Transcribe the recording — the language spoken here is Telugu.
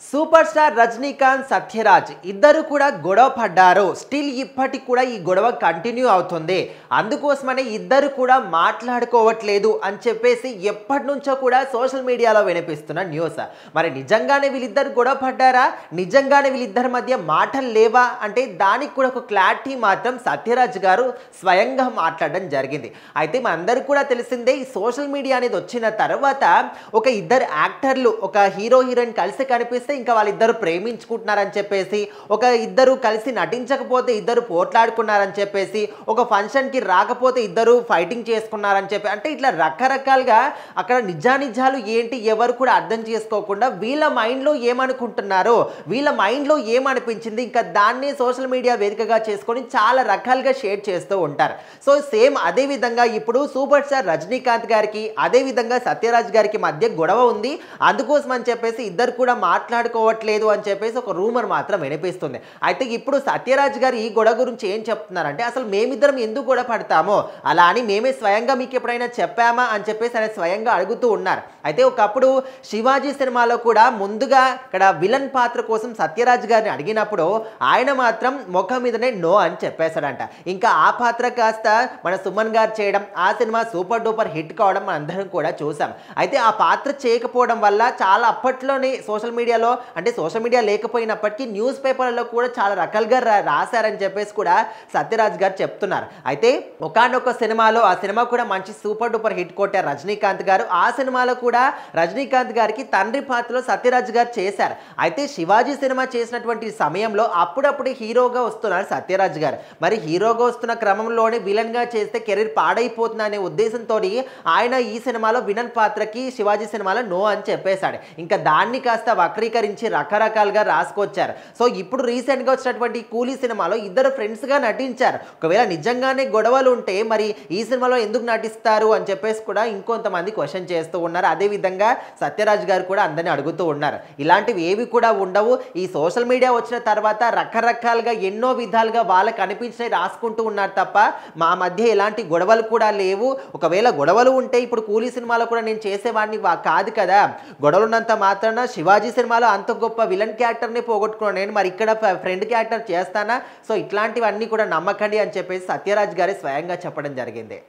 సూపర్ స్టార్ రజనీకాంత్ సత్యరాజ్ ఇద్దరు కూడా గొడవ పడ్డారు. స్టిల్ ఇప్పటికి కూడా ఈ గొడవ కంటిన్యూ అవుతుంది. అందుకోసమనే ఇద్దరు కూడా మాట్లాడుకోవట్లేదు అని చెప్పేసి ఎప్పటి నుంచో కూడా సోషల్ మీడియాలో వినిపిస్తున్న న్యూస్. మరి నిజంగానే వీళ్ళిద్దరు గొడవ పడ్డారా, నిజంగానే వీళ్ళిద్దరి మధ్య మాటలు లేవా అంటే దానికి కూడా ఒక క్లారిటీ మాత్రం సత్యరాజ్ గారు స్వయంగా మాట్లాడడం జరిగింది. అయితే మనందరికీ కూడా తెలిసిందే, ఈ సోషల్ మీడియా అనేది వచ్చిన తర్వాత ఒక ఇద్దరు యాక్టర్లు ఒక హీరో హీరోయిన్ కలిసి కనిపిస్తే ఇంకా వాళ్ళిద్దరు ప్రేమించుకుంటున్నారని చెప్పేసి, ఒక ఇద్దరు కలిసి నటించకపోతే ఇద్దరు పోట్లాడుకున్నారని చెప్పేసి, ఒక ఫంక్షన్కి రాకపోతే ఇద్దరు ఫైటింగ్ చేసుకున్నారని చెప్పి, అంటే ఇట్లా రకరకాలుగా అక్కడ నిజానిజాలు ఏంటి ఎవరు కూడా అర్థం చేసుకోకుండా వీళ్ళ మైండ్లో ఏమనుకుంటున్నారో, వీళ్ళ మైండ్లో ఏమనిపించింది ఇంకా దాన్ని సోషల్ మీడియా వేదికగా చేసుకొని చాలా రకాలుగా షేర్ చేస్తూ ఉంటారు. సో సేమ్ అదే విధంగా ఇప్పుడు సూపర్ స్టార్ రజనీకాంత్ గారికి అదే విధంగా సత్యరాజ్ గారికి మధ్య గొడవ ఉంది. అందుకోసం అని చెప్పేసి ఇద్దరు కూడా మాట్లాడుకోవట్లేదు అని చెప్పేసి ఒక రూమర్ మాత్రం వినిపిస్తుంది. అయితే ఇప్పుడు సత్యరాజ్ గారు ఈ గొడవ గురించి ఏం చెప్తున్నారంటే, అసలు మేమిద్దరం ఎందుకు గొడవ పడతామో, అలా అని మేమే స్వయంగా మీకు ఎప్పుడైనా చెప్పామా అని చెప్పేసి ఆయన స్వయంగా అడుగుతూ ఉన్నారు. అయితే ఒకప్పుడు శివాజీ సినిమాలో కూడా ముందుగా ఇక్కడ విలన్ పాత్ర కోసం సత్యరాజ్ గారిని అడిగినప్పుడు ఆయన మాత్రం ముఖం మీదనే నో అని చెప్పేశాడంట. ఇంకా ఆ పాత్ర కాస్త మన సుమన్ గారు చేయడం, ఆ సినిమా సూపర్ డూపర్ హిట్ కావడం మనందరం కూడా చూసాం. అయితే ఆ పాత్ర చేయకపోవడం వల్ల చాలా అప్పట్లోనే సోషల్ మీడియాలో, అంటే సోషల్ మీడియా లేకపోయినప్పటికీ న్యూస్ పేపర్లలో కూడా చాలా రకాలుగా రాశారని చెప్పేసి కూడా సత్యరాజ్ గారు చెప్తున్నారు. అయితే ఒకానొక సినిమాలో, ఆ సినిమా కూడా మంచి సూపర్ డూపర్ హిట్ కొట్టారు రజనీకాంత్ గారు. ఆ సినిమాలో కూడా రజనీకాంత్ గారికి తండ్రి పాత్రలో సత్యరాజ్ గారు చేశారు. అయితే శివాజీ సినిమా చేసినటువంటి సమయంలో అప్పుడప్పుడు హీరోగా వస్తున్నారు సత్యరాజ్ గారు. మరి హీరోగా వస్తున్న క్రమంలోనే విలన్గా చేస్తే కెరీర్ పాడైపోతుంది అనే ఉద్దేశంతో ఆయన ఈ సినిమాలో విలన్ పాత్రకి శివాజీ సినిమాలో నో అని చెప్పేశాడు. ఇంకా దాన్ని కాస్త వక్రీకరించి రకరకాలుగా రాసుకొచ్చారు. సో ఇప్పుడు రీసెంట్గా వచ్చినటువంటి కూలీ సినిమాలో ఇద్దరు ఫ్రెండ్స్గా నటించారు. ఒకవేళ నిజంగానే గొడవలు ఉంటే మరి ఈ సినిమాలో ఎందుకు నటిస్తారు అని చెప్పేసి కూడా ఇంకొంతమంది క్వశ్చన్ చేస్తూ ఉన్నారు. అదేవిధంగా సత్యరాజ్ గారు కూడా అందరినీ అడుగుతూ ఉన్నారు. ఇలాంటివి ఏవి కూడా ఉండవు. ఈ సోషల్ మీడియా వచ్చిన తర్వాత రకరకాలుగా ఎన్నో విధాలుగా వాళ్ళకి అనిపించినవి రాసుకుంటూ ఉన్నారు తప్ప మా మధ్య ఎలాంటి గొడవలు కూడా లేవు. ఒకవేళ గొడవలు ఉంటే ఇప్పుడు కూలీ సినిమాలో కూడా నేను చేసేవాడిని కాదు కదా, గొడవలు ఉన్నంత మాత్రాన శివాజీ సినిమాలో అంత గొప్ప విలన్ క్యారెక్టర్ని పోగొట్టుకున్నాను నేను, మరి ఇక్కడ ఫ్రెండ్ క్యారెక్టర్ చేస్తానా? సో ఇట్లాంటివన్నీ కూడా నమ్మకండి అని చెప్పేసి సత్యరాజ్ గారే స్వయంగా చెప్పడం జరిగింది.